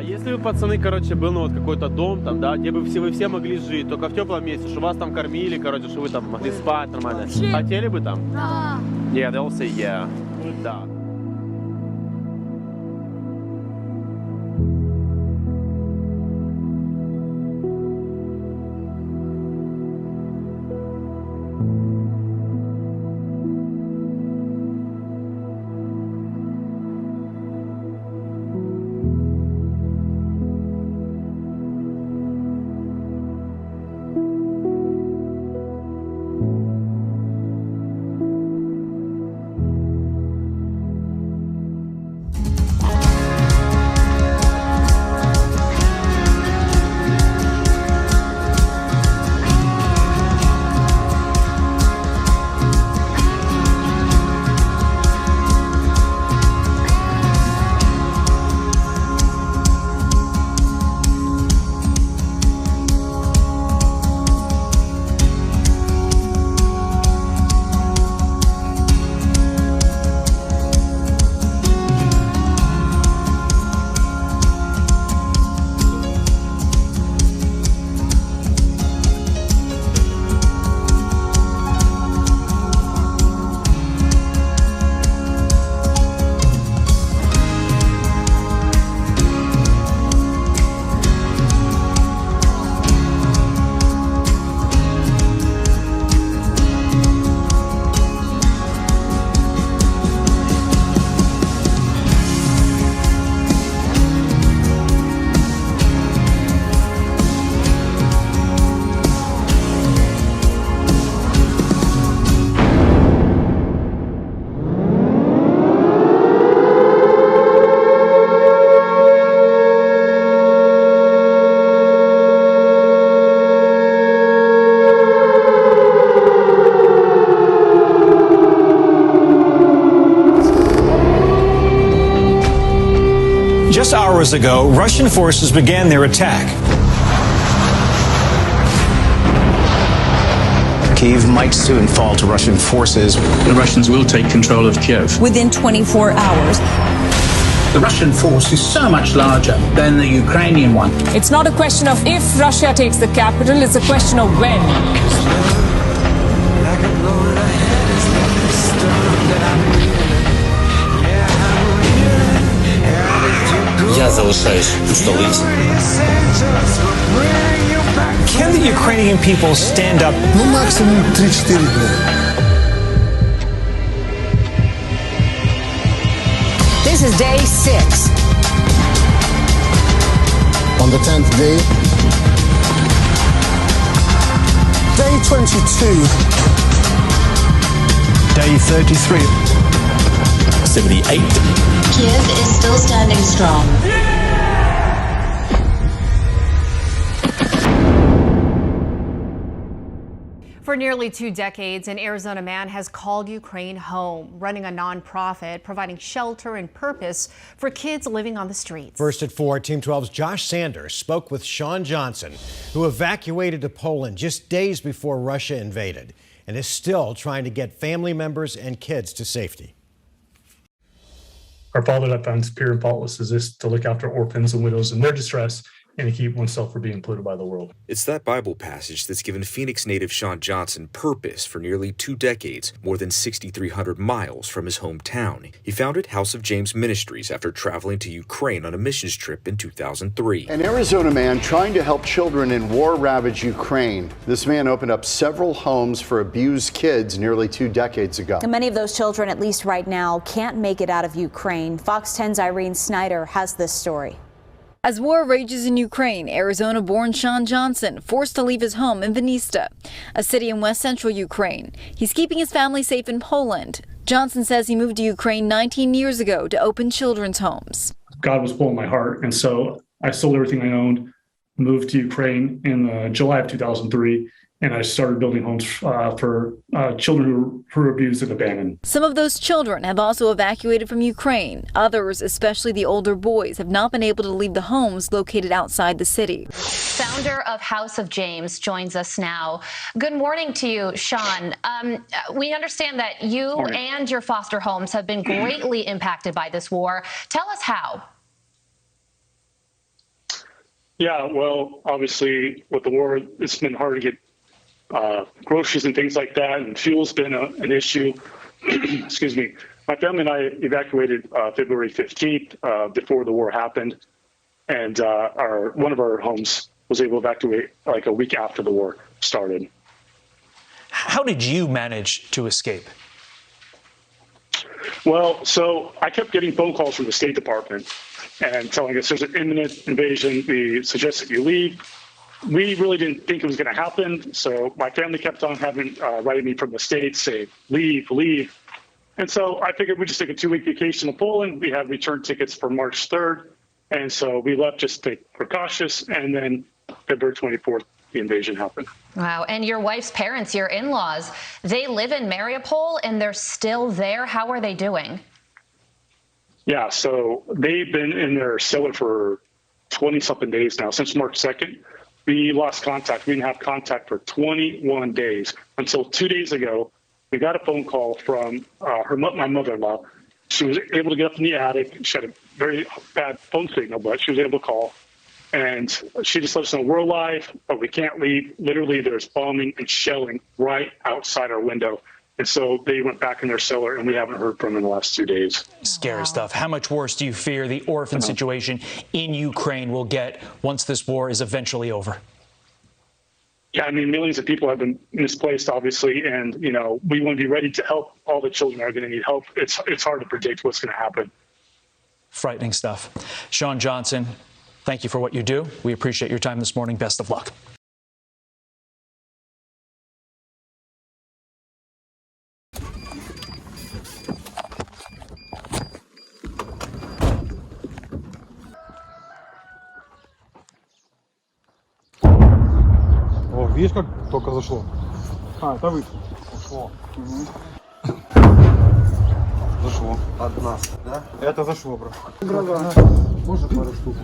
Если бы, пацаны, короче, был, ну, вот какой-то дом там, да, где бы вы все могли жить, только в теплом месте, что вас там кормили, короче, что вы там могли спать нормально. Хотели бы там? Да. Yeah, they'll say yeah. Да. Just hours ago, Russian forces began their attack. Kyiv might soon fall to Russian forces. The Russians will take control of Kiev within 24 hours. The Russian force is so much larger than the Ukrainian one. It's not a question of if Russia takes the capital, it's a question of when. Я залишаюсь в столиці. Can the Ukrainian people stand up? Ну, максимум 3-4 дня. This is day 6. On the 10th day, day 22, Day 33. 78. Kiev is still standing strong. For nearly 2 decades, an Arizona man has called Ukraine home, running a nonprofit providing shelter and purpose for kids living on the streets. First at 4, Team 12's Josh Sanders spoke with Sean Johnson, who evacuated to Poland just days before Russia invaded and is still trying to get family members and kids to safety. Our Father that found pure and faultless is this: to look after orphans and widows in their distress and to keep oneself from being polluted by the world. It's that Bible passage that's given Phoenix native Sean Johnson purpose for nearly 2 decades, more than 6,300 miles from his hometown. He founded House of James Ministries after traveling to Ukraine on a missions trip in 2003. An Arizona man trying to help children in war-ravaged Ukraine. This man opened up several homes for abused kids nearly 2 decades ago. And many of those children, at least right now, can't make it out of Ukraine. Fox 10's Irene Snyder has this story. As war rages in Ukraine, Arizona-born Sean Johnson forced to leave his home in Vinnytsia, a city in west-central Ukraine. He's keeping his family safe in Poland. Johnson says he moved to Ukraine 19 years ago to open children's homes. God was pulling my heart, and so I sold everything I owned, moved to Ukraine in July of 2003, and I started building homes for children who were abused and abandoned. Some of those children have also evacuated from Ukraine. Others, especially the older boys, have not been able to leave the homes located outside the city. Founder of House of James joins us now. Good morning to you, Sean. We understand that you and your foster homes have been greatly impacted by this war. Tell us how. Yeah, well, obviously with the war, it's been hard to get groceries and things like that, and fuel's been an issue. Excuse me. My family and I evacuated February 15th before the war happened, and one of our homes was able to evacuate like a week after the war started. How did you manage to escape? Well, so I kept getting phone calls from the State Department and telling us there's an imminent invasion. We suggest that you leave. We really didn't think it was going to happen. So my family kept on writing me from the States saying, leave, leave. And so I figured we'd just take a 2-week vacation to Poland. We had return tickets for March 3rd. And so we left just to be precautious. And then February 24th, the invasion happened. Wow. And your wife's parents, your in-laws, they live in Mariupol and they're still there. How are they doing? Yeah, so they've been in their cellar for 20-something days now, since March 2nd. We lost contact. We didn't have contact for 21 days until 2 days ago. We got a phone call from my mother-in-law. She was able to get up in the attic. She had a very bad phone signal, but she was able to call. And she just let us know we're alive, but we can't leave. Literally, there's bombing and shelling right outside our window. And so they went back in their cellar, and we haven't heard from them in the last 2 days. Scary stuff. How much worse do you fear the orphan situation in Ukraine will get once this war is eventually over? Yeah, I mean, millions of people have been misplaced, obviously, and, you know, we want to be ready to help all the children that are going to need help. It's hard to predict what's going to happen. Frightening stuff. Sean Johnson, thank you for what you do. We appreciate your time this morning. Best of luck. О, видишь, как только зашло? А, это вышло. Ушло. Зашло. От нас, да? Это зашло, брат. Можно пару штук?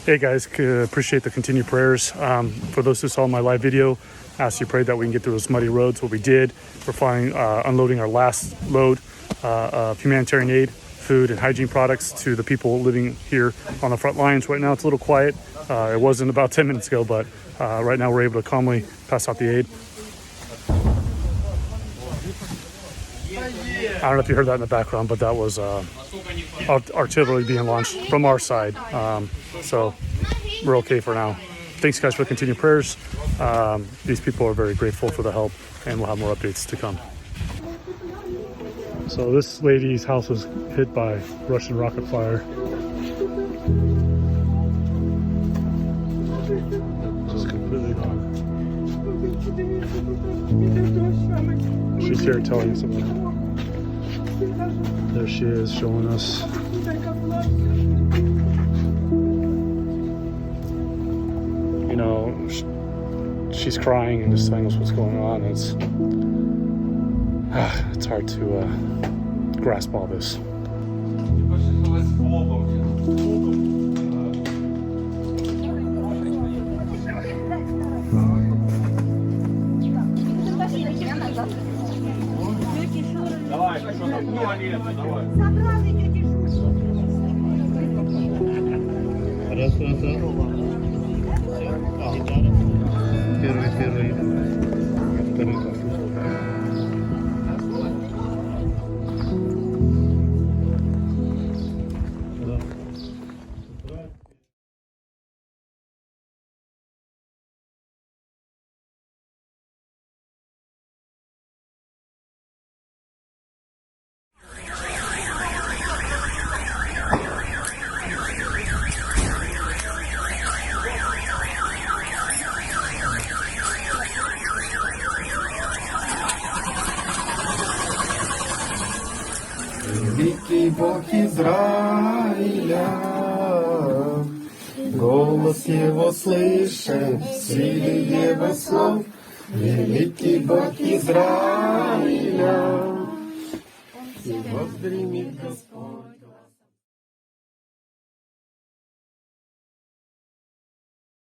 Hey guys, appreciate the continued prayers. For those who saw my live video, asked you prayed that we can get through those muddy roads. What we did, we're finally unloading our last load of humanitarian aid, food and hygiene products to the people living here on the front lines. Right now it's a little quiet. It wasn't about 10 minutes ago, but right now we're able to calmly pass out the aid. I don't know if you heard that in the background, but that was artillery being launched from our side. So we're okay for now. Thanks, guys, for the continued prayers. These people are very grateful for the help, and we'll have more updates to come. So this lady's house was hit by Russian rocket fire. Just completely gone. She's here telling us about it. There she is, showing us. You know, she's crying and just telling us what's going on. It's hard to grasp all this. Великий Бог Израиля, голос Его слышит, силе Его слов. Великий Бог Израиля, и возгремит Господь.